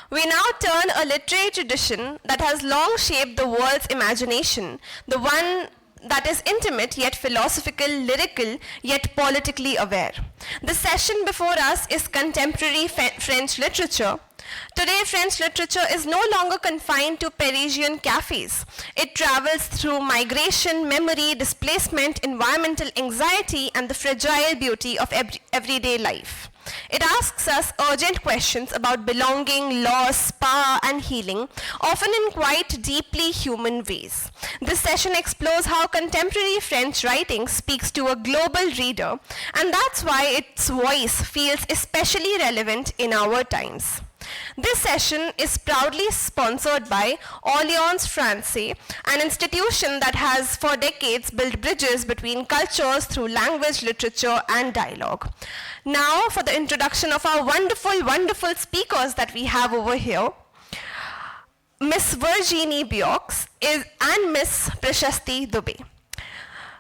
We now turn a literary tradition that has long shaped the world's imagination, the one that is intimate yet philosophical, lyrical yet politically aware. The session before us is contemporary French literature. Today, French literature is no longer confined to Parisian cafes. It travels through migration, memory, displacement, environmental anxiety, and the fragile beauty of everyday life. It asks us urgent questions about belonging, loss, power, and healing, often in quite deeply human ways. This session explores how contemporary French writing speaks to a global reader, and that's why its voice feels especially relevant in our times. This session is proudly sponsored by Alliance Francaise, an institution that has for decades built bridges between cultures through language, literature, and dialogue. Now, for the introduction of our wonderful, wonderful speakers that we have over here, Miss Virginie Bouyx and Miss Prashasti Dubey.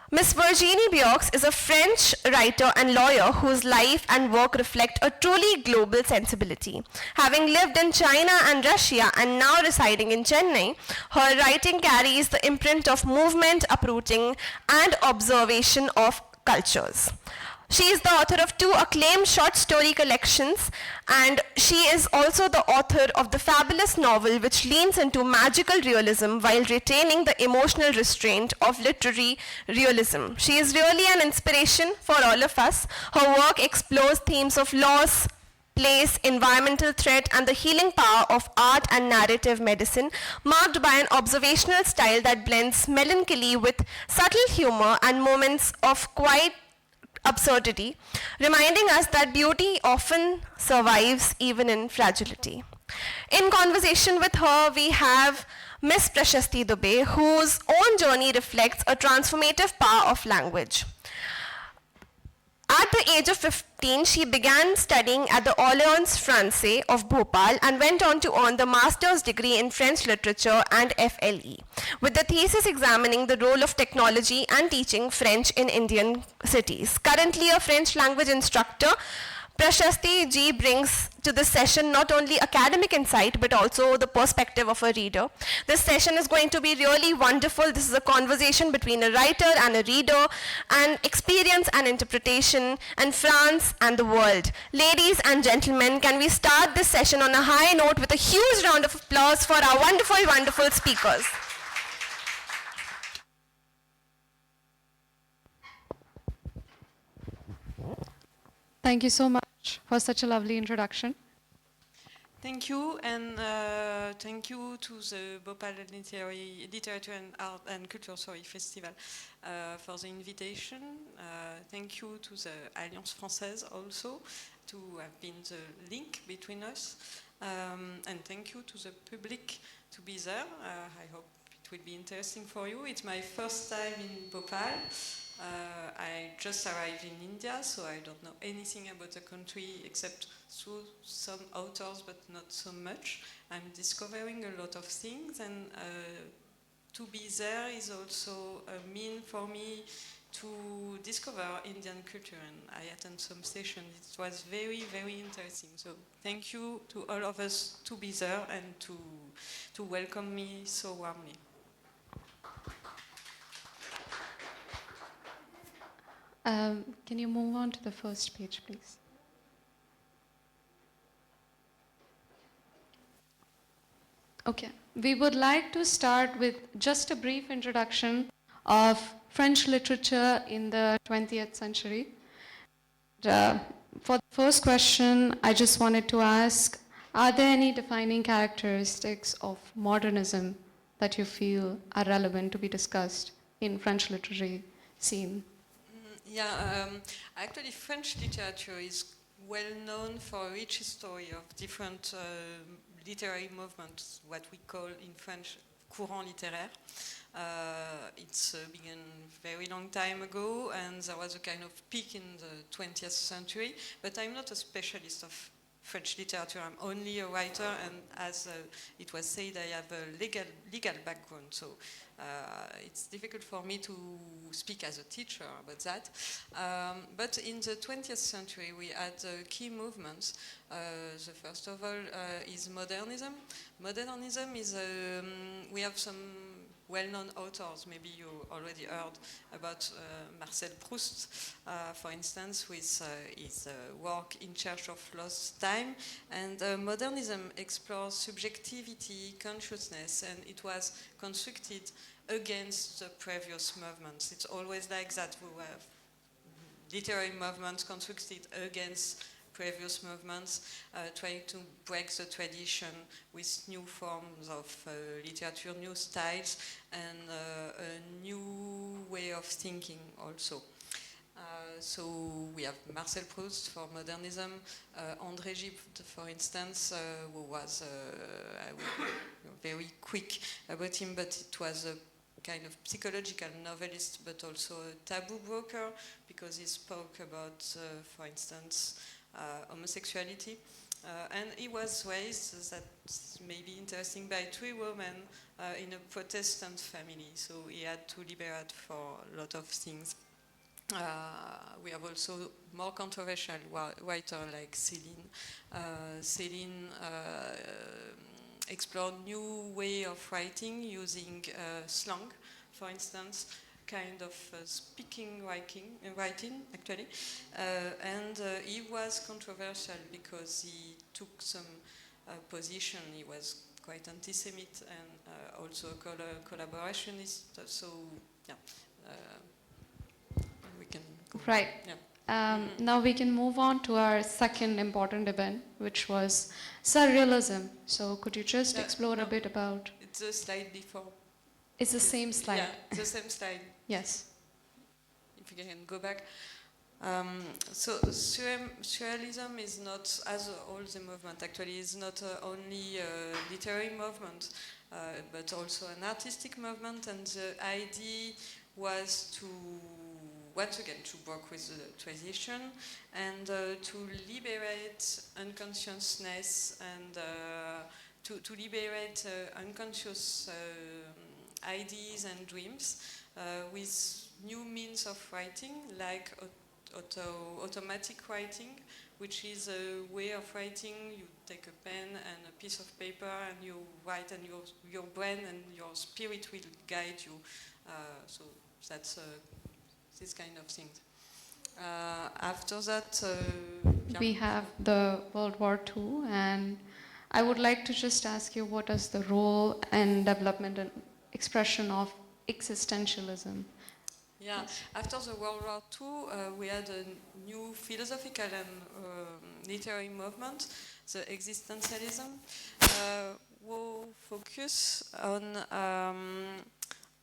Miss Virginie Bouyx is a French writer and lawyer whose life and work reflect a truly global sensibility. Having lived in China and Russia and now residing in Chennai, her writing carries the imprint of movement, uprooting, and observation of cultures. She is the author of 2 acclaimed short story collections, and she is also the author of the fabulous novel which leans into magical realism while retaining the emotional restraint of literary realism. She is really an inspiration for all of us. Her work explores themes of loss, place, environmental threat, and the healing power of art and narrative medicine, marked by an observational style that blends melancholy with subtle humor and moments of quiet absurdity, reminding us that beauty often survives even in fragility. In conversation with her, we have Miss Prashasti Dubey, whose own journey reflects a transformative power of language. At the age of 15, she began studying at the Alliance Francaise of Bhopal and went on to earn the master's degree in French literature and FLE, with the thesis examining the role of technology and teaching French in Indian cities. Currently a French language instructor, Prashasti ji brings to this session not only academic insight but also the perspective of a reader. This session is going to be really wonderful. This is a conversation between a writer and a reader, and experience and interpretation, and France and the world. Ladies and gentlemen, can we start this session on a high note with a huge round of applause for our wonderful, wonderful speakers. Thank you so much for such a lovely introduction. Thank you, and thank you to the Bhopal Literature and Art and Culture Festival for the invitation. Thank you to the Alliance Française also to have been the link between us. And thank you to the public to be there. I hope it will be interesting for you. It's my first time in Bhopal. I just arrived in India, so I don't know anything about the country except through some authors, but not so much. I'm discovering a lot of things, and to be there is also a mean for me to discover Indian culture, and I attend some sessions. It was very, very interesting. So thank you to all of us to be there and to welcome me so warmly. Can you move on to the first page, please? Okay, we would like to start with just a brief introduction of French literature in the 20th century. For the first question, I just wanted to ask, are there any defining characteristics of modernism that you feel are relevant to be discussed in French literary scene? Actually, French literature is well known for a rich history of different literary movements, what we call in French courant littéraire. It's began very long time ago, and there was a kind of peak in the 20th century, but I'm not a specialist of French literature. I'm only a writer, and as it was said, I have a legal background, so it's difficult for me to speak as a teacher about that. But in the 20th century, we had key movements. The first of all is modernism. Modernism is, we have some well-known authors, maybe you already heard about Marcel Proust, for instance, with his work In Search of Lost Time. And modernism explores subjectivity, consciousness, and it was constructed against the previous movements. It's always like that. We have literary movements constructed against previous movements, trying to break the tradition with new forms of literature, new styles, and a new way of thinking also. So we have Marcel Proust for modernism, André Gide, for instance, who was very quick about him, but it was a kind of psychological novelist, but also a taboo broker, because he spoke about, for instance, homosexuality. And he was raised, that's maybe interesting, by 3 women in a Protestant family, so he had to liberate for a lot of things. We have also more controversial writers like Céline. Céline explored new way of writing using slang, for instance, kind of speaking writing actually, and he was controversial because he took some position. He was quite anti-Semite and also a collaborationist. So yeah, we can go. Right. Yeah. Now we can move on to our second important event, which was surrealism. So could you just explore a bit about? It's a slide before. It's the same slide. Yeah, it's the same slide. Yes. If you can go back. So surrealism is not, as all the movement actually, is not only a literary movement, but also an artistic movement, and the idea was to, once again, to work with the tradition and to liberate unconsciousness and to liberate unconscious ideas and dreams with new means of writing, like automatic writing, which is a way of writing. You take a pen and a piece of paper and you write, and your brain and your spirit will guide you. So that's this kind of thing. After that, yeah. We have the World War II, and I would like to just ask you, what is the role and development and expression of existentialism? Yeah, yes. After the World War II, we had a new philosophical and literary movement, the existentialism, who focus on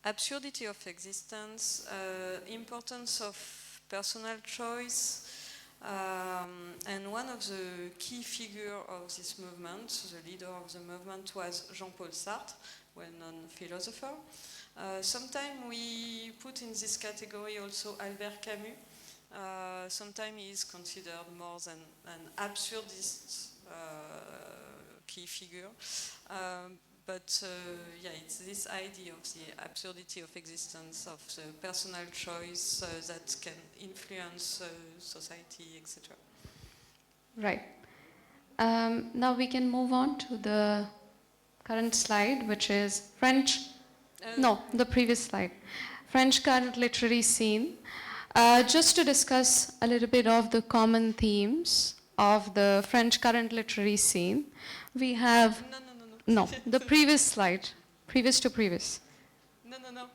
absurdity of existence, importance of personal choice, and one of the key figures of this movement, the leader of the movement, was Jean-Paul Sartre, well-known philosopher. Sometimes we put in this category also Albert Camus. Sometimes he is considered more than an absurdist key figure. But yeah, it's this idea of the absurdity of existence, of the personal choice that can influence society, etc. Right. Now we can move on to the current slide, which is French. No, the previous slide. French current literary scene. Just to discuss a little bit of the common themes of the French current literary scene, we have... No, the previous slide. Previous to previous. No.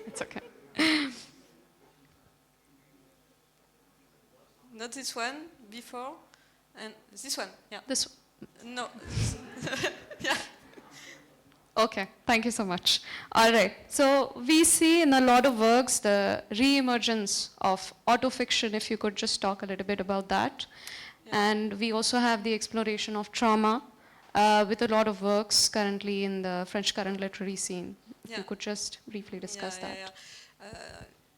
It's okay. Not this one, before, and this one, yeah. This. No. Yeah. Okay, thank you so much. All right, so we see in a lot of works the re-emergence of autofiction, if you could just talk a little bit about that. Yeah. And we also have the exploration of trauma with a lot of works currently in the French current literary scene. If you could just briefly discuss that.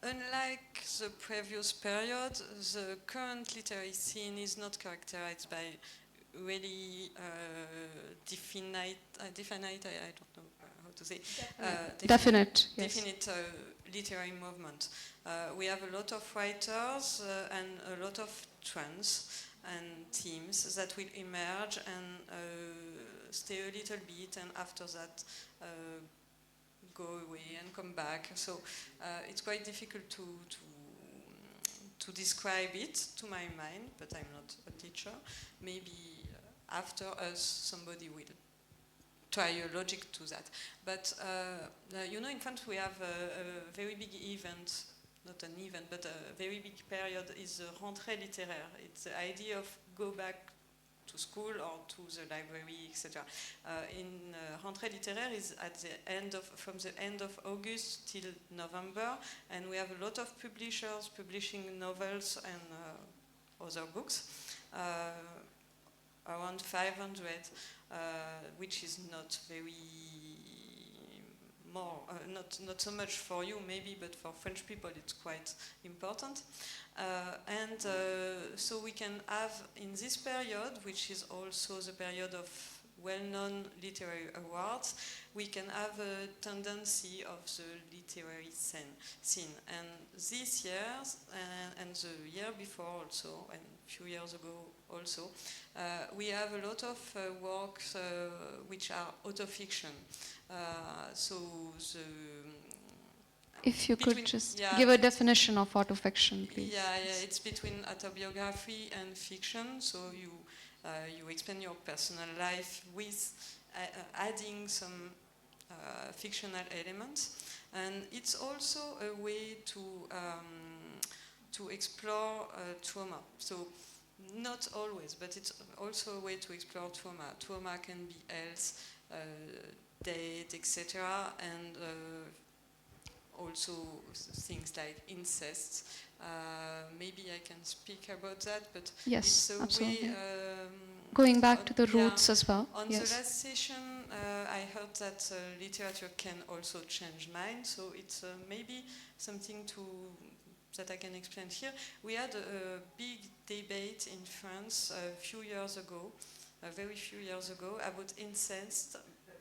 unlike the previous period, the current literary scene is not characterized by really definite, I don't know how to say, definite, yes. definite literary movement. We have a lot of writers and a lot of trends and themes that will emerge and stay a little bit, and after that go away and come back. So it's quite difficult to describe it to my mind, but I'm not a teacher. Maybe after us somebody will try a logic to that. But you know, in France we have a very big event, not an event, but a very big period is the rentrée littéraire. It's the idea of go back to school or to the library, etc. In rentrée littéraire is at the end of, from the end of August till November, and we have a lot of publishers publishing novels and other books, around 500, which is not very more, not so much for you maybe, but for French people it's quite important. So we can have in this period, which is also the period of well-known literary awards, we can have a tendency of the literary scene. And this year, and the year before also, and a few years ago also, we have a lot of works which are autofiction. So the if you could just give a definition of autofiction, please. Yeah, it's between autobiography and fiction. So you explain your personal life with adding some fictional elements, and it's also a way to explore trauma. So not always, but it's also a way to explore trauma. Trauma can be health, death, etc., and also things like incest. Maybe I can speak about that, but yes, it's a absolutely. way. Going back to the roots as well. On yes. the last session, I heard that literature can also change mind, so it's maybe something that I can explain here. We had a big debate in France a few years ago, very few years ago, about incest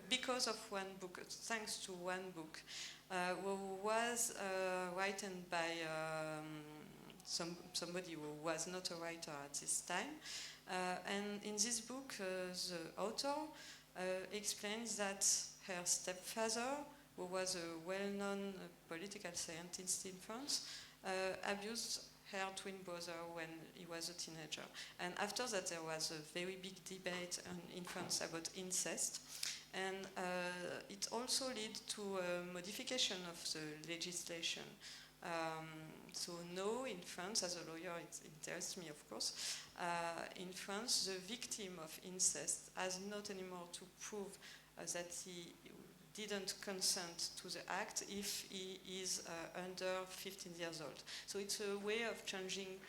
because of one book, thanks to one book, who was written by somebody who was not a writer at this time. And in this book, the author explains that her stepfather, who was a well-known political scientist in France, abused her twin brother when he was a teenager. And after that, there was a very big debate in France about incest. And it also led to a modification of the legislation. So now in France, as a lawyer, it interests me, of course. In France, the victim of incest has not anymore to prove that he didn't consent to the act if he is under 15 years old. So it's a way of changing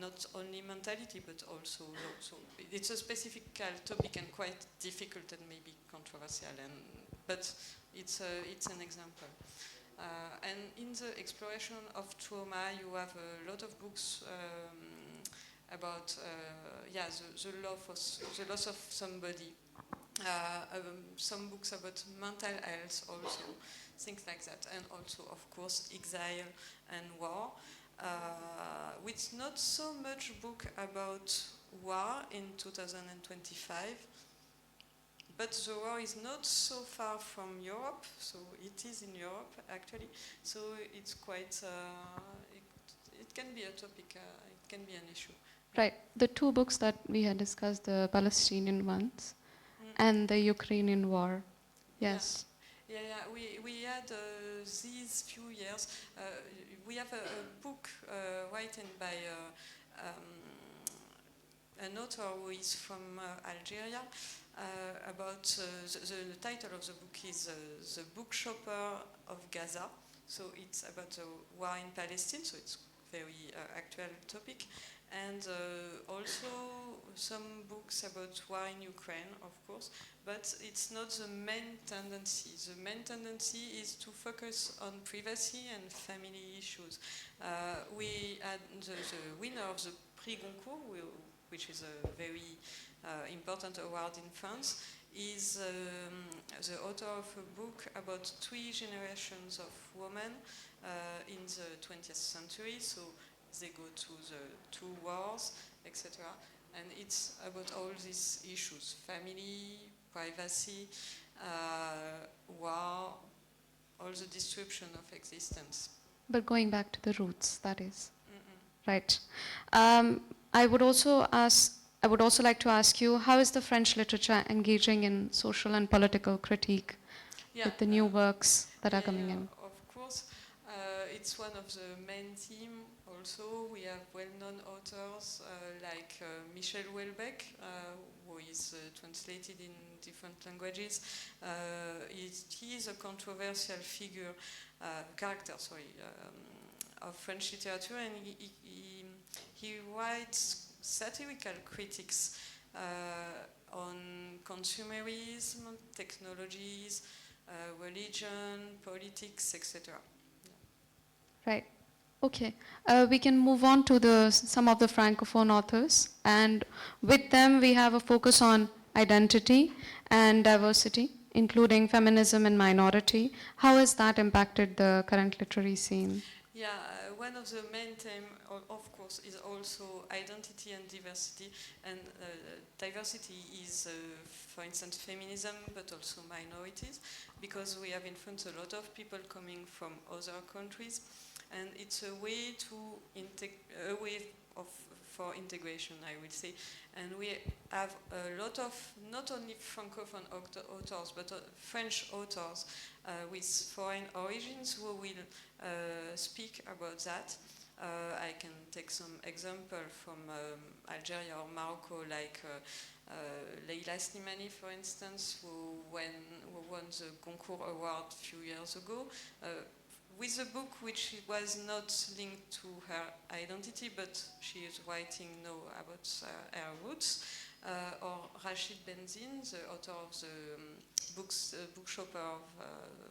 not only mentality but also law. So it's a specific topic and quite difficult and maybe controversial, but it's an example. And in the exploration of trauma, you have a lot of books about the loss of somebody. Some books about mental health also, things like that, and also of course exile and war. With not so much book about war in 2025, but the war is not so far from Europe, so it is in Europe actually, so it's quite, it can be a topic, it can be an issue. Right, the two books that we had discussed, the Palestinian ones, and the Ukrainian war. Yes. Yeah, we had these few years. We have a book written by an author who is from Algeria. About the title of the book is The Bookshopper of Gaza. So it's about the war in Palestine. So it's very actual topic. And also some books about war in Ukraine, of course, but it's not the main tendency. The main tendency is to focus on privacy and family issues. We had the winner of the Prix Goncourt, which is a very important award in France, is the author of a book about 3 generations of women in the 20th century. So they go to the 2 wars, etc. And it's about all these issues: family, privacy, war, all the disruption of existence. But going back to the roots, that is. Mm-mm. Right. I would also like to ask you, how is the French literature engaging in social and political critique with the new works that are coming in? Of course, it's one of the main themes. Also, we have well-known authors like Michel Houellebecq, who is translated in different languages. He is a controversial character, of French literature, and he writes satirical critiques on consumerism, technologies, religion, politics, etc. Right. Okay. We can move on to some of the Francophone authors, and with them we have a focus on identity and diversity, including feminism and minority. How has that impacted the current literary scene? Yeah, one of the main themes, of course, is also identity and diversity. And diversity is, for instance, feminism, but also minorities, because we have in France a lot of people coming from other countries, and it's a way for integration, I will say. And we have a lot of not only Francophone authors, but French authors with foreign origins who will speak about that. I can take some example from Algeria or Morocco, like Leila Slimani, for instance, who won the Goncourt Award a few years ago, with a book which was not linked to her identity, but she is writing now about her roots. Or Rachid Benzine, the author of the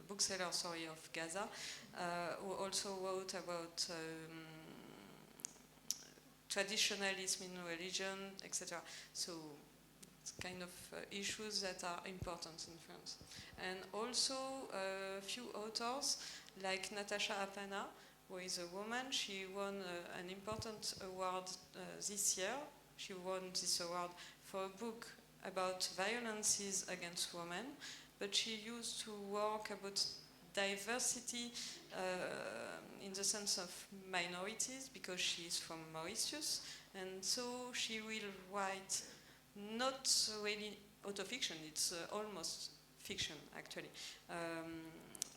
bookseller of Gaza, who also wrote about traditionalism in religion, etc. So it's kind of issues that are important in France. And also a few authors like Natasha Apana, who is a woman. She won an important award this year. She won this award for a book about violences against women, but she used to work about diversity in the sense of minorities, because she is from Mauritius, and so she will write not really autofiction, it's almost fiction actually,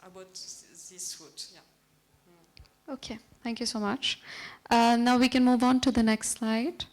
about this route. Yeah. Okay, thank you so much. Now we can move on to the next slide.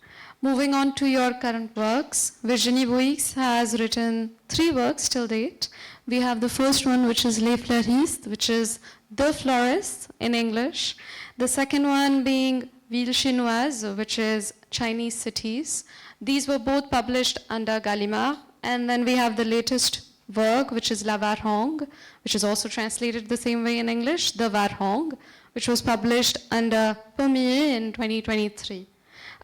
Moving on to your current works, Virginie Bouyx has written 3 works till date. We have the first one, which is Les Fleuristes, which is The Florists in English. The second one being Ville Chinoise, which is Chinese Cities. These were both published under Gallimard. And then we have the latest work, which is La Varhongue, which is also translated the same way in English, The Varhongue, which was published under Pommier in 2023.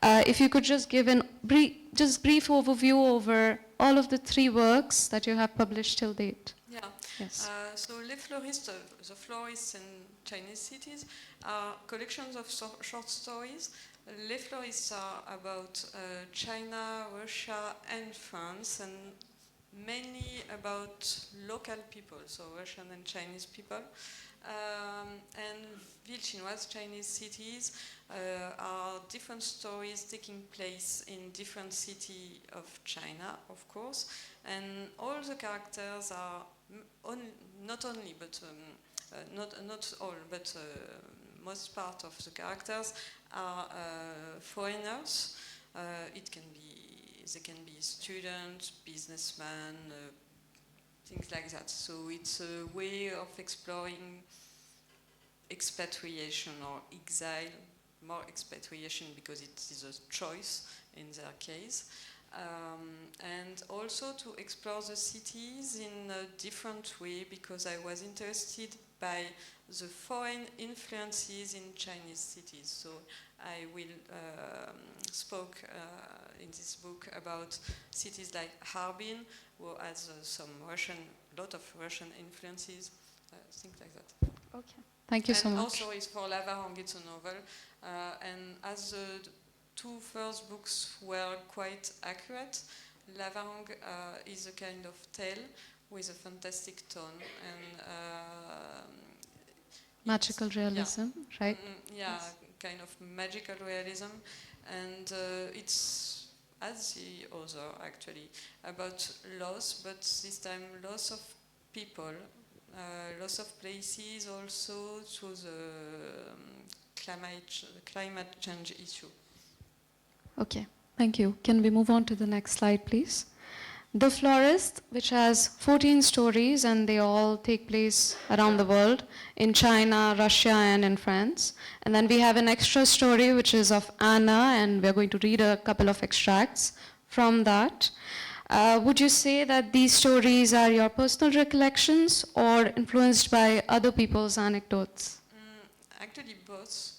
If you could just give a brief overview over all of the 3 works that you have published till date. Yeah. Yes. So Les Fleuristes, The Florists and Chinese Cities are collections of short stories. Les Fleuristes are about China, Russia and France, and mainly about local people, so Russian and Chinese people. And Ville Chinoise, Chinese Cities, are different stories taking place in different cities of China, of course, and all the characters are not only, but not all, but most part of the characters are foreigners. They can be students, businessmen, things like that. So it's a way of exploring expatriation or exile, more expatriation because it is a choice in their case. And also to explore the cities in a different way, because I was interested by the foreign influences in Chinese cities. So I will spoke in this book about cities like Harbin, who has lot of Russian influences, things like that. Okay. Thank you so And much. also it's for Lavarang, it's a novel. And as the two first books were quite accurate, Lavarang is a kind of tale with a fantastic tone. And Magical realism, right? Yeah, Yes. kind of magical realism. And it's, as the other actually, about loss, but this time loss of people, loss of places, also to the climate change issue. Okay, thank you. Can we move on to the next slide, please? The Florist, which has 14 stories, and they all take place around the world, in China, Russia, and in France. And then we have an extra story, which is of Anna, and we're going to read a couple of extracts from that. Would you say that these stories are your personal recollections or influenced by other people's anecdotes? Actually, both.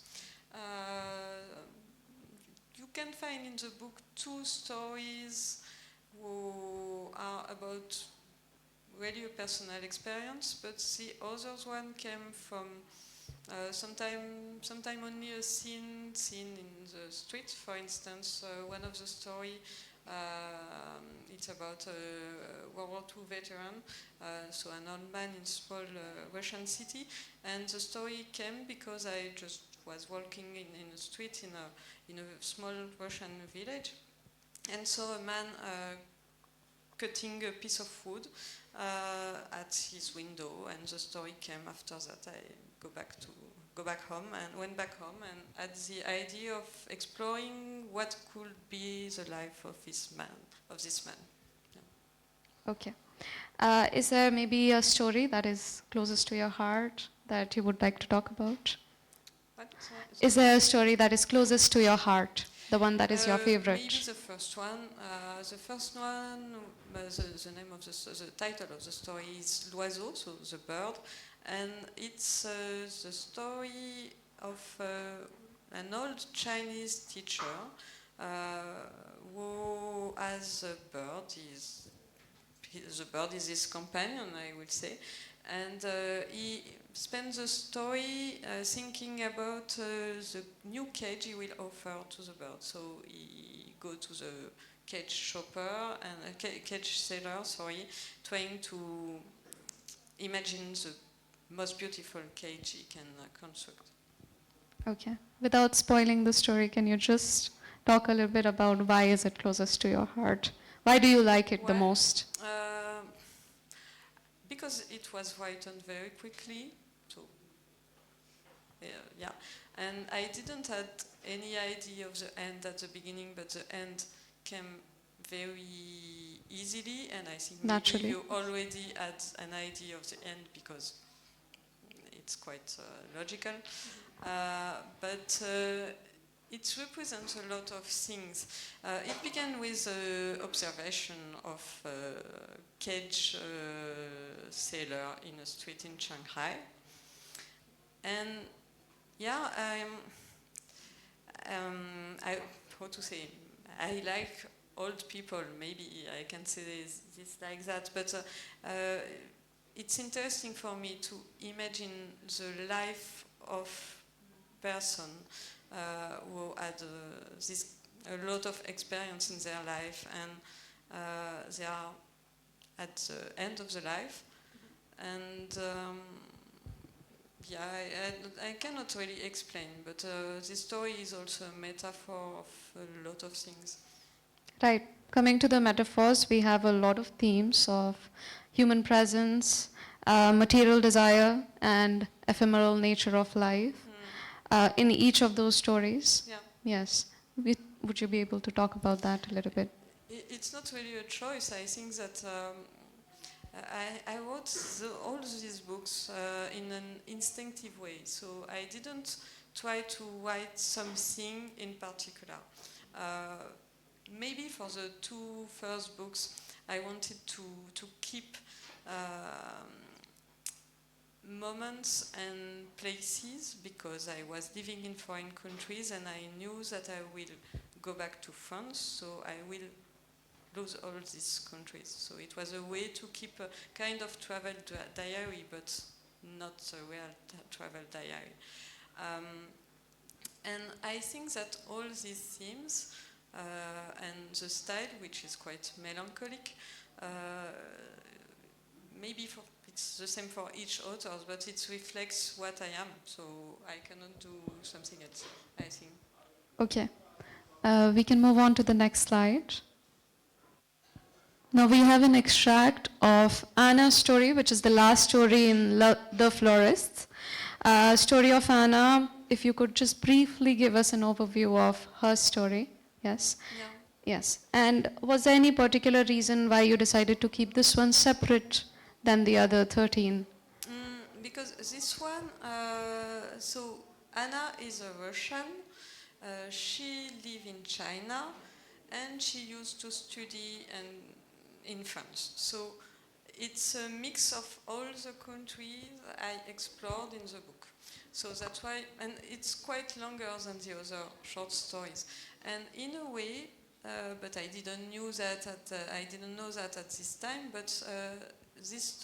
You can find in the book two stories who are about really a personal experience, but the other one came from sometime only a scene in the street. For instance, one of the story, it's about a World War II veteran, so an old man in small Russian city, and the story came because I just was walking in a street in a small Russian village, and saw a man cutting a piece of wood at his window, and the story came after that. I went back home and had the idea of exploring what could be the life of this man. Yeah. Okay. Is there maybe a story that is closest to your heart that you would like to talk about? What? Is there a story that is closest to your heart, the one that is your favorite? Maybe the first one. The name of the title of the story is L'Oiseau, so the bird, and it's the story of an old Chinese teacher who has a bird. The bird is his companion, I will say, and he spends the story thinking about the new cage he will offer to the bird. So he goes to the cage shopper and cage seller, trying to imagine the most beautiful cage he can construct. Okay. Without spoiling the story, can you just talk a little bit about why is it closest to your heart? Why do you like it the most? Because it was written very quickly, so yeah, and I didn't have any idea of the end at the beginning, but the end came very easily, and I think Naturally. maybe you already had an idea of the end because it's quite logical, but it represents a lot of things. It began with observation of cage seller in a street in Shanghai, and yeah, how to say, I like old people. Maybe I can say this like that, but it's interesting for me to imagine the life of person who had a lot of experience in their life, and they are at the end of the life, and yeah, I cannot really explain, but this story is also a metaphor of a lot of things. Right. Coming to the metaphors, we have a lot of themes of human presence, material desire, and ephemeral nature of life in each of those stories. Yeah. Yes. Would you be able to talk about that a little bit? It's not really a choice. I think that I wrote all these books in an instinctive way, so I didn't try to write something in particular. maybe for the two first books, I wanted to keep moments and places because I was living in foreign countries and I knew that I will go back to France, so I will lose all these countries. So it was a way to keep a kind of travel diary, but not a real travel diary. And I think that all these themes and the style, which is quite melancholic, maybe it's the same for each author, but it reflects what I am, so I cannot do something else, I think. Okay. We can move on to the next slide. Now we have an extract of Anna's story, which is the last story in The Florists. Story of Anna, if you could just briefly give us an overview of her story. Yes? Yeah. Yes. And was there any particular reason why you decided to keep this one separate than the other 13? Because this one, so Anna is a Russian. She lived in China, and she used to study in France. So it's a mix of all the countries I explored in the book. So that's why, and it's quite longer than the other short stories. And in a way, but I didn't know that at this time. But this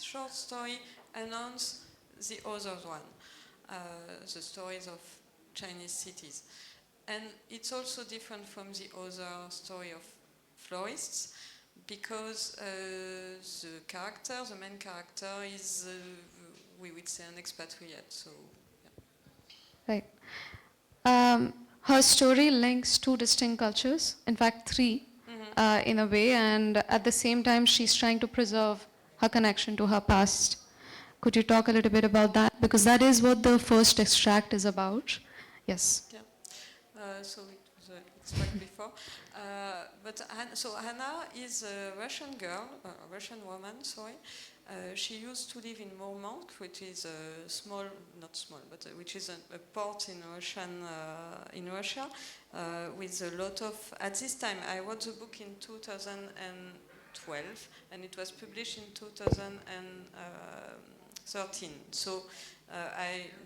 short story announced the other one, the stories of Chinese cities, and it's also different from the other story of florists because the main character is, we would say, an expatriate. So, yeah. Right. Her story links two distinct cultures, in fact, three, in a way, and at the same time, she's trying to preserve her connection to her past. Could you talk a little bit about that? Because that is what the first extract is about. Yes. Yeah. So it was an extract before. So Hannah is a Russian girl, a Russian woman, sorry. She used to live in Murmansk, which is a small, not small, but which is a port in Russia, with a lot of, at this time, I wrote the book in 2012, and it was published in 2013. So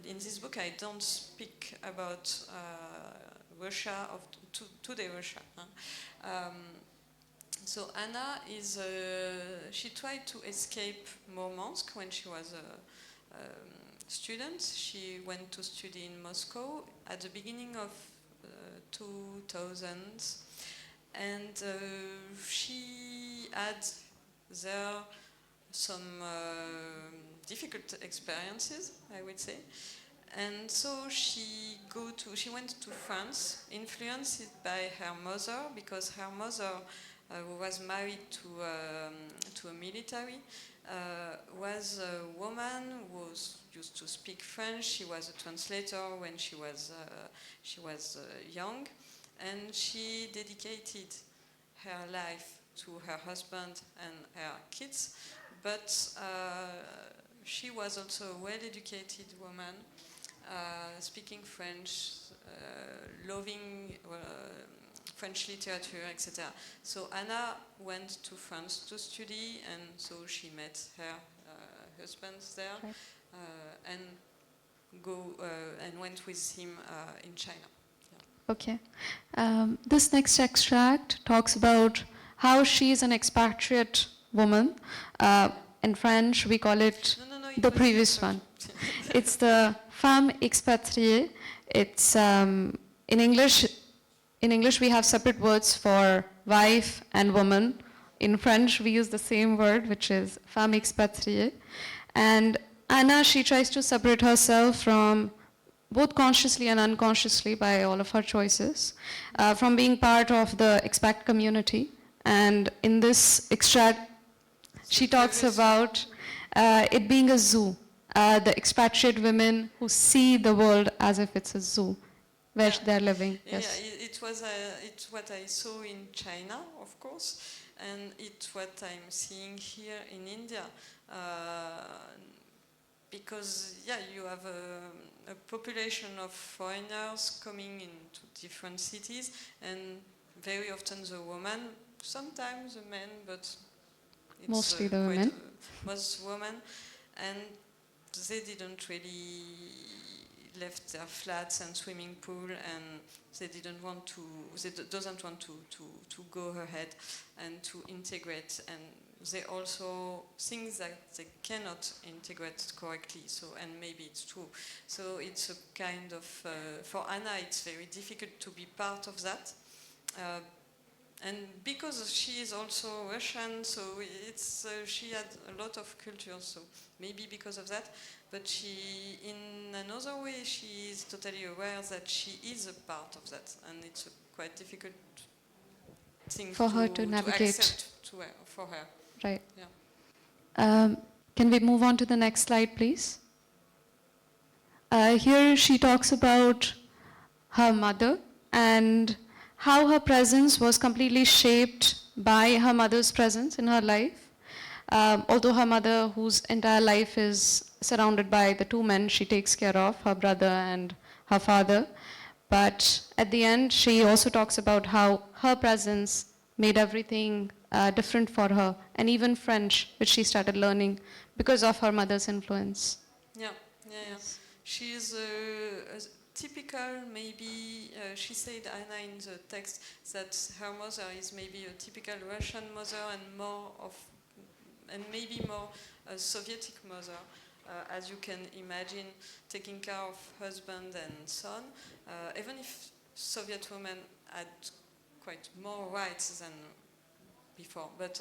in this book, I don't speak about Russia, of today Russia. So Anna is, she tried to escape Murmansk when she was a student. She went to study in Moscow at the beginning of 2000s, and she had there some difficult experiences, I would say. And so she went to France, influenced by her mother, because her mother, who was married to a military, was a woman who used to speak French. She was a translator when she was young, and she dedicated her life to her husband and her kids. But she was also a well-educated woman, speaking French, loving French literature, etc. So Anna went to France to study, and so she met her husband there, Right. and went with him in China. Yeah. Okay. This next extract talks about how she is an expatriate woman. In French, we call it the previous one. It's the femme expatriée. It's in English. In English, we have separate words for wife and woman. In French, we use the same word, which is femme expatriée. And Anna, she tries to separate herself from, both consciously and unconsciously by all of her choices, from being part of the expat community. And in this extract, she talks about it being a zoo. The expatriate women who see the world as if it's a zoo where they're living. Yes. Yeah, it's what I saw in China, of course, and it's what I'm seeing here in India. Because, you have a population of foreigners coming into different cities, and very often the woman, sometimes the men, but it's Mostly the quite, women. most women, and they didn't really left their flats and swimming pool, and they didn't want to, doesn't want to go ahead and to integrate, and they also think that they cannot integrate correctly, so, and maybe it's true. So it's a kind of, for Anna it's very difficult to be part of that. And because she is also Russian, so it's she had a lot of culture, so maybe because of that. But she, in another way, she is totally aware that she is a part of that, and it's a quite difficult thing For her to navigate. accept for her. Right. Yeah. Can we move on to the next slide, please? Here she talks about her mother and how her presence was completely shaped by her mother's presence in her life. Although her mother, whose entire life is surrounded by the two men she takes care of, her brother and her father. But at the end, she also talks about how her presence made everything different for her, and even French, which she started learning because of her mother's influence. Yeah. She is a typical, maybe, she said, Anna, in the text, that her mother is maybe a typical Russian mother and maybe more a Sovietic mother, as you can imagine, taking care of husband and son, even if Soviet women had quite more rights than before, but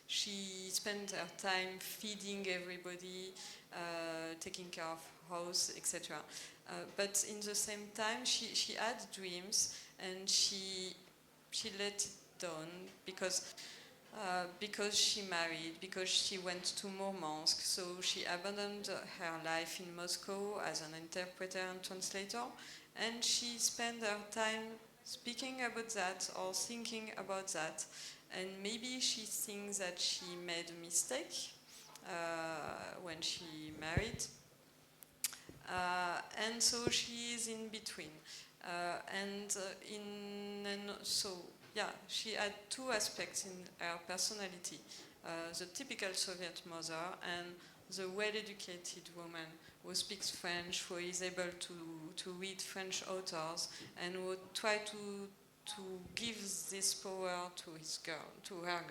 she spent her time feeding everybody, taking care of house, etc. But in the same time, she had dreams, and she let it down because she married, because she went to Murmansk, so she abandoned her life in Moscow as an interpreter and translator, and she spent her time speaking about that or thinking about that, and maybe she thinks that she made a mistake when she married, and so she is in between, so yeah, she had two aspects in her personality, the typical Soviet mother and the well-educated woman who speaks French, who is able to read French authors, and who try to give this power to her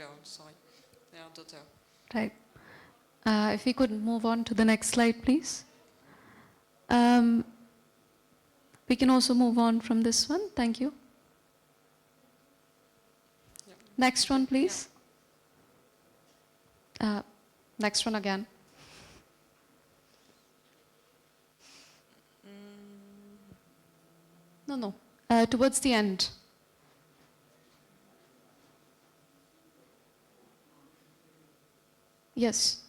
daughter. Right. If we could move on to the next slide, please. We can also move on from this one. Thank you. Yeah. Next one, please. Next one again. No. Towards the end. Yes.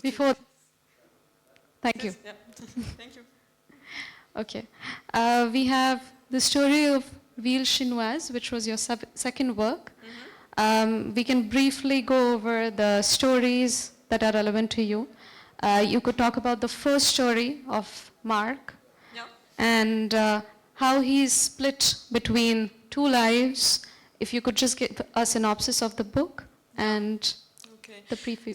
Before. Thank you. Yeah. Thank you. Okay. We have the story of Ville Chinoise, which was your second work. Mm-hmm. We can briefly go over the stories that are relevant to you. You could talk about the first story of Mark, Yeah. and how he's split between two lives. If you could just give a synopsis of the book and Okay. the preview.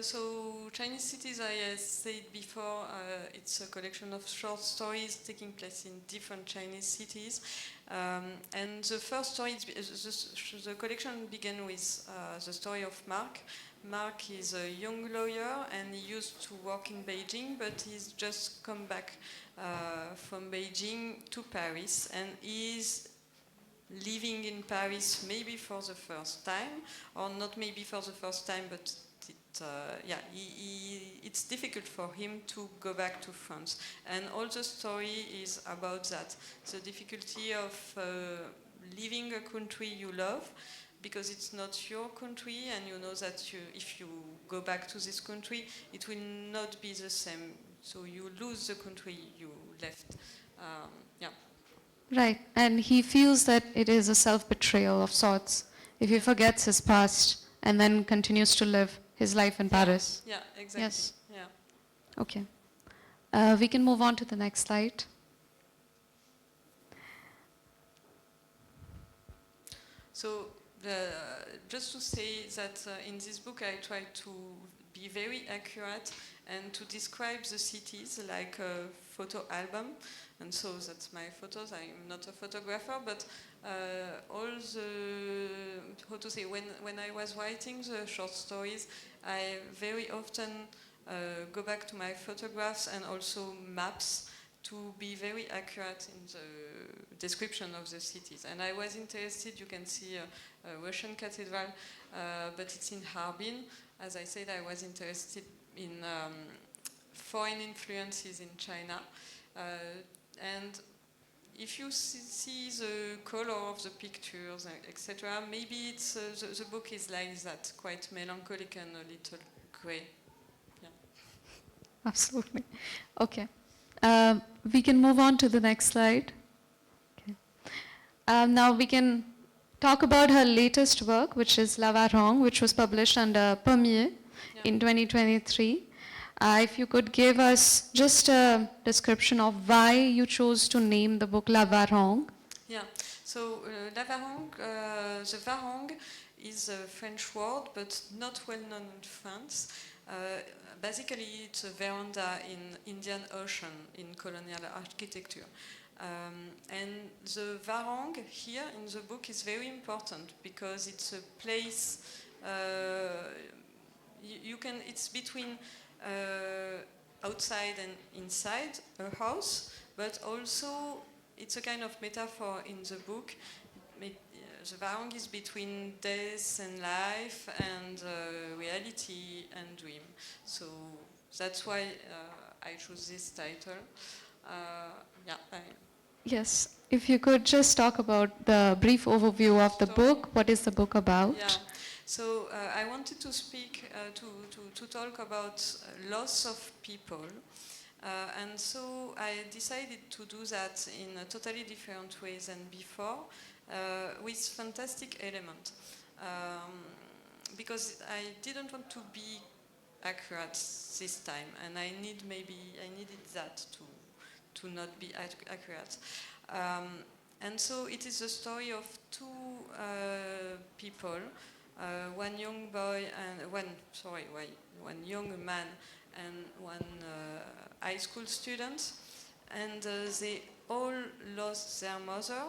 So Chinese Cities, I said before, it's a collection of short stories taking place in different Chinese cities. And the first story, the collection began with the story of Mark. Mark is a young lawyer, and he used to work in Beijing, but he's just come back from Beijing to Paris, and he's living in Paris maybe for the first time, or not maybe for the first time, but it's difficult for him to go back to France. And all the story is about that, the difficulty of leaving a country you love, because it's not your country, and you know that if you go back to this country, it will not be the same. So you lose the country you left. Right, and he feels that it is a self-betrayal of sorts if he forgets his past and then continues to live his life in Paris. Yeah, exactly. Yes. Yeah. Okay. We can move on to the next slide. So just to say that in this book I try to be very accurate and to describe the cities like a photo album. And so that's my photos. I'm not a photographer, but all the, how to say, when I was writing the short stories, I very often go back to my photographs and also maps to be very accurate in the description of the cities. And I was interested, you can see a Russian cathedral, but it's in Harbin. As I said, I was interested in foreign influences in China. And if you see the color of the pictures, etc., maybe it's, the book is like that, quite melancholic and a little grey. Yeah. Absolutely. Okay. We can move on to the next slide. Okay. Now we can talk about her latest work, which is La Varong, which was published under Pommier in 2023. If you could give us just a description of why you chose to name the book La Varong. Yeah, so La Varong, the Varong is a French word, but not well known in France. Basically, it's a veranda in Indian Ocean in colonial architecture. And the Varong here in the book is very important because it's a place, it's between outside and inside a house, but also it's a kind of metaphor in the book. The Varong is between death and life and reality and dream. So that's why I chose this title. Yes, if you could just talk about the brief overview of the book. What is the book about? Yeah. So I wanted to speak, to talk about loss of people. And so I decided to do that in a totally different way than before, with fantastic element. Because I didn't want to be accurate this time, and I needed that to not be accurate. And so it is the story of two people, one young boy and one young man and one high school student, and they all lost their mother,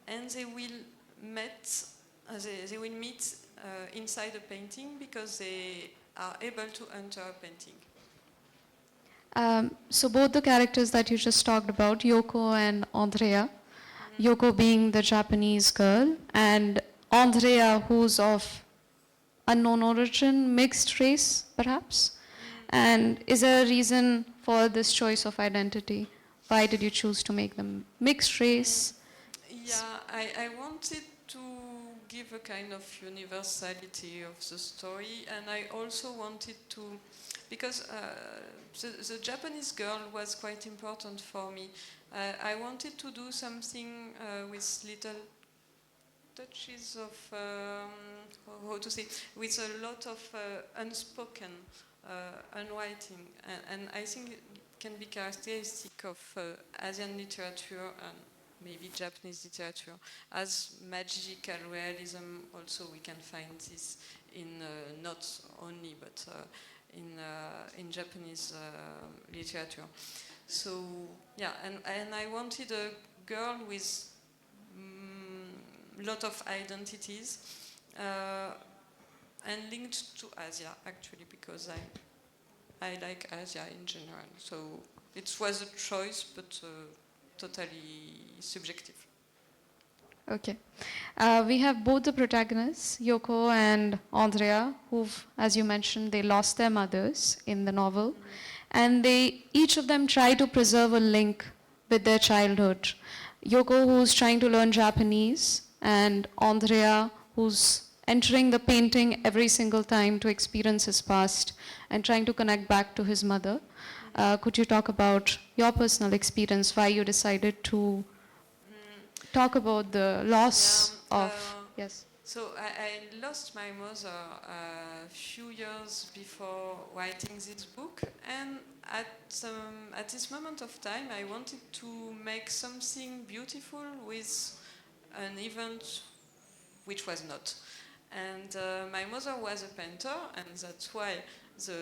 and they will meet inside a painting because they are able to enter a painting. So both the characters that you just talked about, Yoko and Andrea, Yoko being the Japanese girl, and Andrea who's of unknown origin, mixed race perhaps? And is there a reason for this choice of identity? Why did you choose to make them mixed race? Yeah, I wanted to give a kind of universality of the story, and I also wanted to, because the Japanese girl was quite important for me. I wanted to do something with little touches of, how to say, with a lot of unspoken unwriting, and I think it can be characteristic of Asian literature and maybe Japanese literature. As magical realism, also we can find this in not only but in Japanese literature. So yeah, and I wanted a girl with lot of identities and linked to Asia, actually, because I like Asia in general. So it was a choice, but totally subjective. Okay. We have both the protagonists, Yoko and Andrea, who've, as you mentioned, they lost their mothers in the novel. And each of them try to preserve a link with their childhood. Yoko, who's trying to learn Japanese, and Andrea, who's entering the painting every single time to experience his past and trying to connect back to his mother. Could you talk about your personal experience, why you decided to talk about the loss of... Yes. So I lost my mother a few years before writing this book, and at this moment of time I wanted to make something beautiful with an event which was not. And my mother was a painter, and that's why the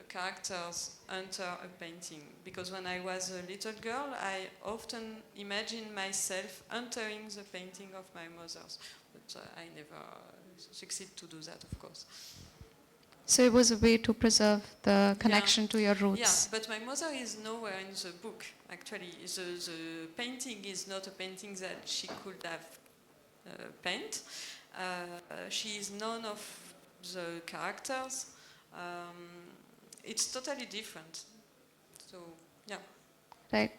characters enter a painting. Because when I was a little girl, I often imagined myself entering the painting of my mother's. But I never succeed to do that, of course. So it was a way to preserve the connection to your roots. Yeah, but my mother is nowhere in the book, actually. The painting is not a painting that she could have paint. She is none of the characters. It's totally different. So, yeah. Right.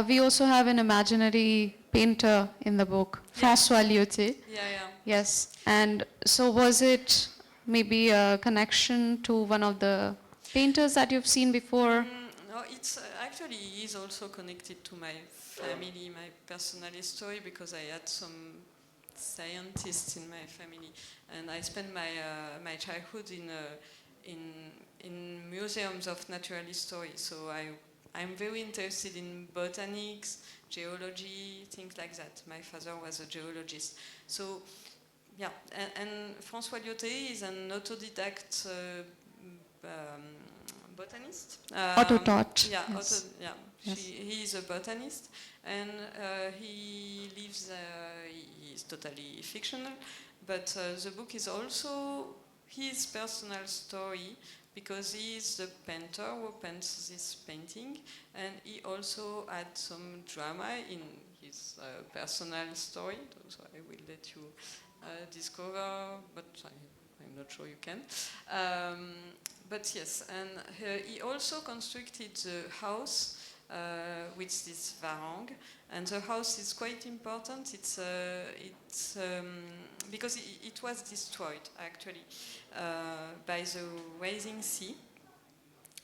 We also have an imaginary painter in the book, François Lyoté. Yeah. Yes. And so was it maybe a connection to one of the painters that you've seen before? No, it's actually is also connected to my family, my personal history, because I had some scientists in my family, and I spent my childhood in museums of natural history. So I'm very interested in botanics, geology, things like that. My father was a geologist. So, yeah, and François Lyoté is an autodidact botanist. Autotaught. Yeah, Yes. Yes. He is a botanist, and he lives. He is totally fictional, but the book is also his personal story, because he is the painter who paints this painting, and he also had some drama in his personal story. So I will let you discover, but I'm not sure you can. But yes, and he also constructed the house with this varang, and the house is quite important. It's because it was destroyed actually by the rising sea,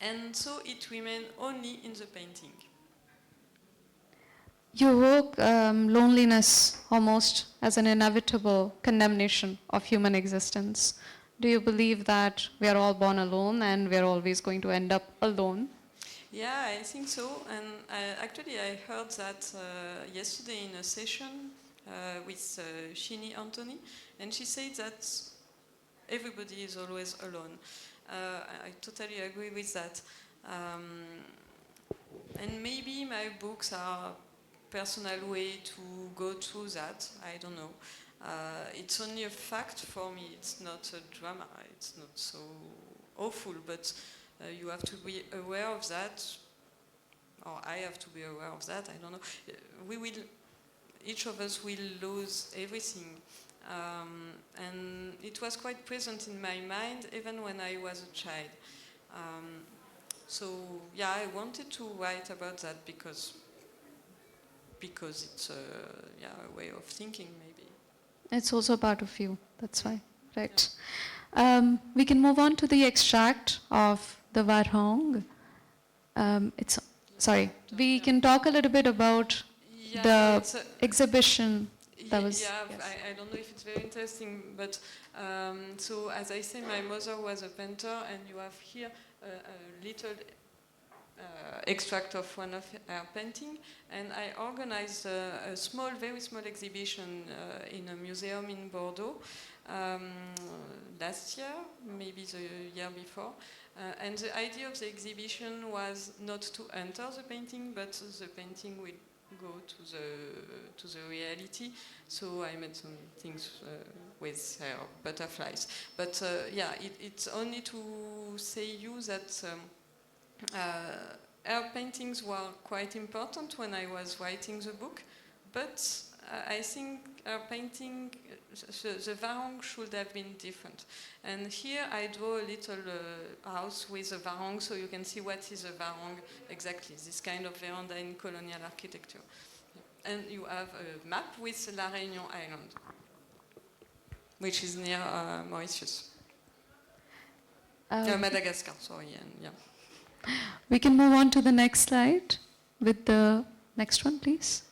and so it remained only in the painting. You evoke loneliness almost as an inevitable condemnation of human existence. Do you believe that we are all born alone and we are always going to end up alone? Yeah, I think so. And I heard that yesterday in a session with Shini Anthony, and she said that everybody is always alone. I totally agree with that. And maybe my books are personal way to go through that. I don't know. It's only a fact for me. It's not a drama. It's not so awful, but you have to be aware of that, or I have to be aware of that. I don't know. Each of us will lose everything, and it was quite present in my mind even when I was a child. So yeah, I wanted to write about that because it's a way of thinking, maybe. It's also part of you, that's why, right? We can move on to the extract of the Varhong. We can talk a little bit about the exhibition that was... Yeah, yes. I don't know if it's very interesting, but so as I say, my mother was a painter, and you have here a little extract of one of her painting, and I organized a very small exhibition in a museum in Bordeaux last year, maybe the year before. And the idea of the exhibition was not to enter the painting, but the painting will go to the reality. So I made some things with her butterflies. But it's only to say you that her paintings were quite important when I was writing the book, but I think her painting, the varang should have been different. And here I draw a little house with a varang, so you can see what is a varang exactly, this kind of veranda in colonial architecture. And you have a map with La Réunion Island, which is near Mauritius. Madagascar, sorry, and yeah. We can move on to the next slide with the next one, please.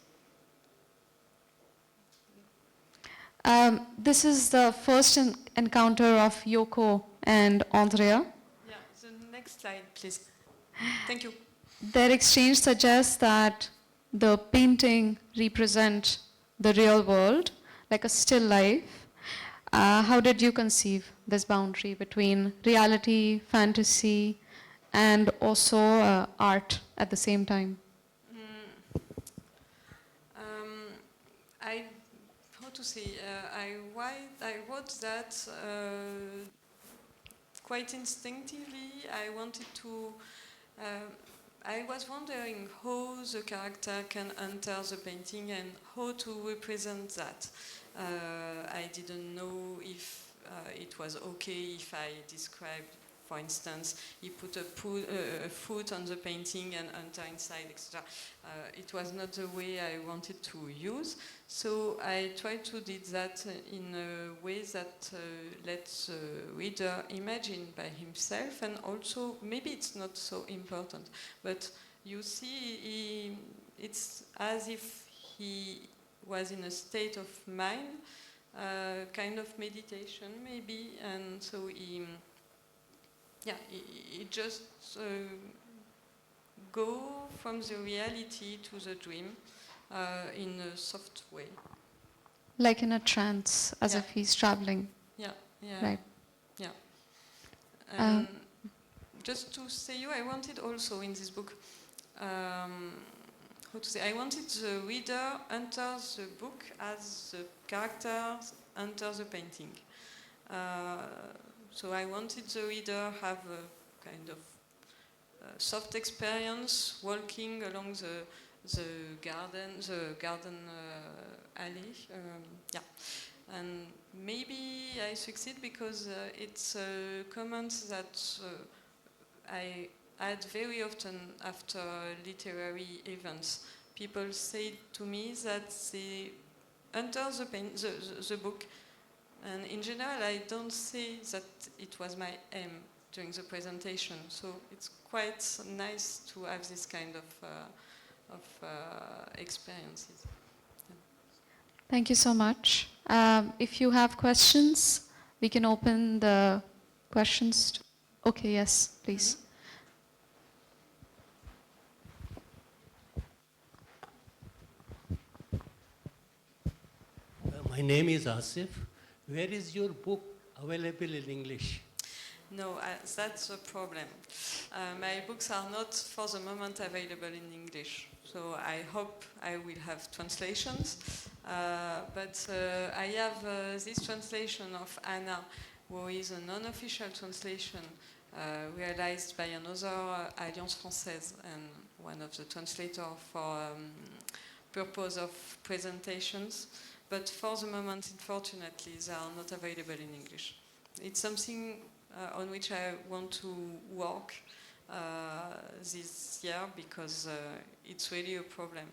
This is the first encounter of Yoko and Andrea. Yeah, the next slide, please. Thank you. Their exchange suggests that the painting represents the real world, like a still life, How did you conceive this boundary between reality, fantasy, and also art at the same time? Um, I, how to say, I wrote that quite instinctively. I was wondering how the character can enter the painting and how to represent that. I didn't know if it was okay if I described, for instance, he put a foot on the painting and enter inside, etc. It was not the way I wanted to use, so I tried to do that in a way that lets the reader imagine by himself, and also maybe it's not so important, but you see, it's as if he was in a state of mind, kind of meditation maybe, and so he just go from the reality to the dream in a soft way. Like in a trance, as Yeah. if he's traveling. Yeah, yeah, Right. yeah. And just to say you, I wanted also in this book, how to say, I wanted the reader enter the book as the characters enter the painting. So I wanted the reader have a kind of soft experience walking along the garden alley. Yeah, and maybe I succeed because it's a comment that I add very often after literary events. People say to me that they enter the book, and in general I don't say that it was my aim during the presentation, so it's quite nice to have this kind of experiences. Yeah. Thank you so much. If you have questions, we can open the questions. Okay, yes, please. My name is Asif. Where is your book available in English? No, that's the problem. My books are not for the moment available in English, so I hope I will have translations. But I have this translation of Anna, who is a non-official translation realized by another Alliance Française and one of the translators for purpose of presentations. But for the moment, unfortunately, they are not available in English. It's something on which I want to work this year because it's really a problem.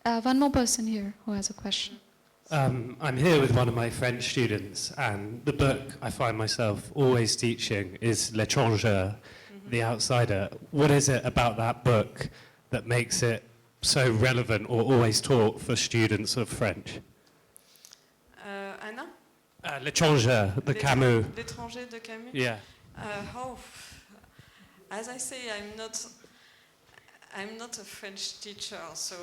Yeah. One more person here who has a question. I'm here with one of my French students, and the book I find myself always teaching is L'Étranger, The Outsider. What is it about that book that makes it so relevant or always taught for students of French? Anna? L'Étranger, the Camus. L'Étranger de Camus? Yeah. As I say, I'm not a French teacher, so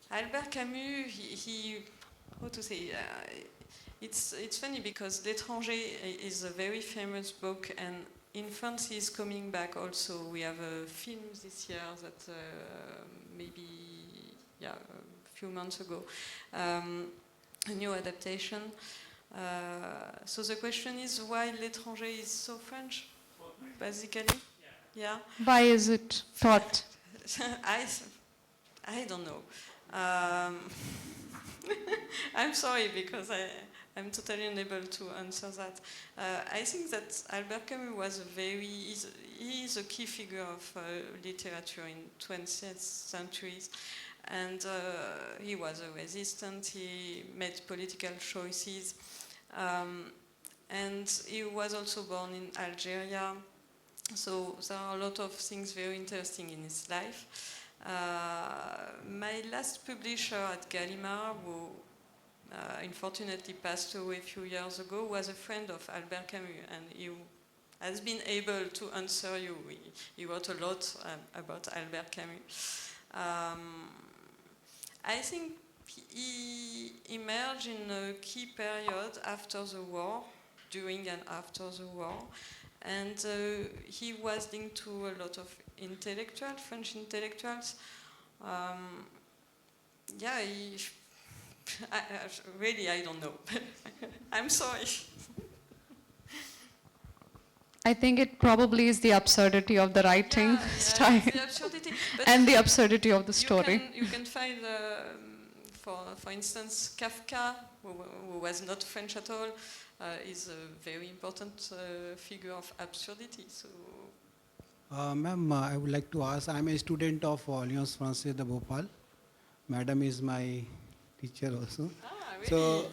Albert Camus, he how to say, it's funny because L'Étranger is a very famous book, and in France he's coming back also. We have a film this year that maybe, a few months ago, a new adaptation. So the question is why L'Étranger is so French, basically? Yeah. Why is it taught? I don't know. I'm sorry because I'm totally unable to answer that. I think that Albert Camus was he is a key figure of literature in 20th centuries, and he was a resistant. He made political choices, and he was also born in Algeria. So there are a lot of things very interesting in his life. My last publisher at Gallimard, who unfortunately passed away a few years ago, was a friend of Albert Camus, and he has been able to answer you. He wrote a lot about Albert Camus. I think he emerged in a key period after the war, during and after the war, and he was linked to a lot of intellectuals, French intellectuals. Yeah, really, I don't know. I'm sorry. I think it probably is the absurdity of the writing style The absurdity, but and the absurdity of the story. You can find, for instance, Kafka, who was not French at all, is a very important figure of absurdity. So, Ma'am, I would like to ask, I'm a student of Alliance Française de Bhopal. Madam is my teacher also. really? So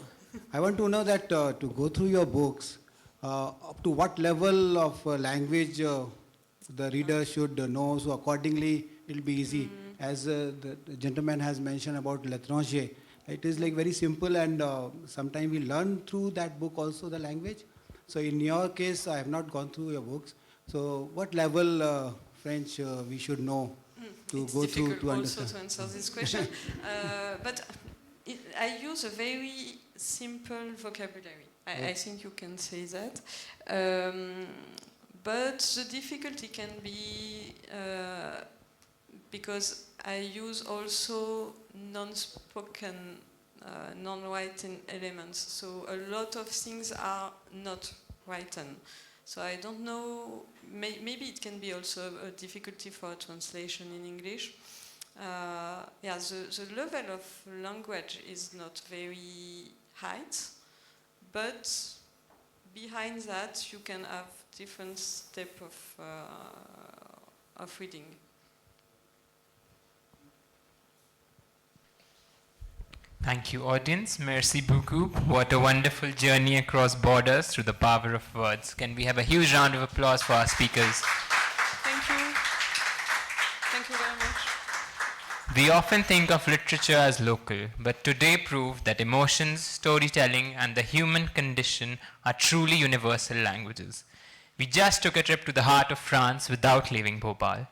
I want to know that to go through your books, up to what level of language the reader should know, so accordingly it will be easy. As the gentleman has mentioned about L'étranger, it is like very simple, and sometimes we learn through that book also the language. So in your case, I have not gone through your books. So what level French we should know to go through to understand? It's difficult also to answer this question, but I use a very simple vocabulary. I think you can say that. But the difficulty can be because I use also non-spoken, non-written elements. So a lot of things are not written. So I don't know, maybe it can be also a difficulty for translation in English. Yeah, the level of language is not very high, but behind that you can have different steps of reading. Thank you, audience. Merci beaucoup. What a wonderful journey across borders through the power of words. Can we have a huge round of applause for our speakers? Thank you. Thank you very much. We often think of literature as local, but today proved that emotions, storytelling, and the human condition are truly universal languages. We just took a trip to the heart of France without leaving Bhopal.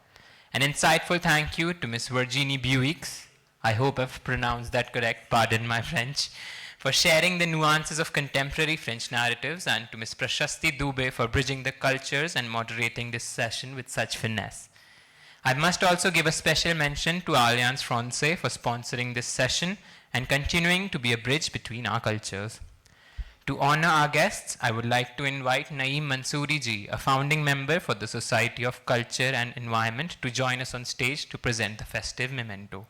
An insightful thank you to Ms. Virginie Bouyx, I hope I've pronounced that correct, pardon my French, for sharing the nuances of contemporary French narratives, and to Ms. Prashasti Dubey for bridging the cultures and moderating this session with such finesse. I must also give a special mention to Alliance Française for sponsoring this session and continuing to be a bridge between our cultures. To honor our guests, I would like to invite Naeem Mansoori ji, a founding member for the Society of Culture and Environment, to join us on stage to present the festive memento.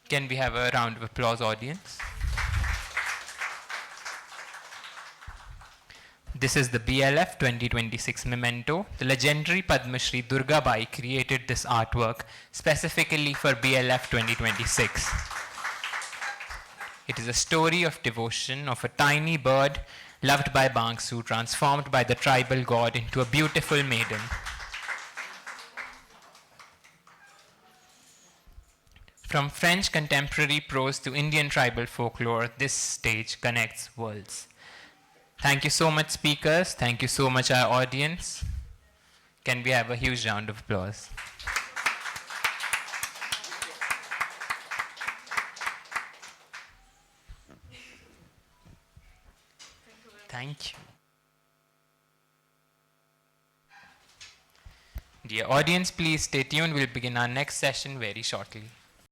Can we have a round of applause, audience? This is the BLF 2026 memento. The legendary Padma Shri Durga Bai created this artwork specifically for BLF 2026. It is a story of devotion of a tiny bird loved by Bangsu, transformed by the tribal god into a beautiful maiden. From French contemporary prose to Indian tribal folklore, this stage connects worlds. Thank you so much, speakers. Thank you so much, our audience. Can we have a huge round of applause? Thank you. Dear audience, please stay tuned. We'll begin our next session very shortly.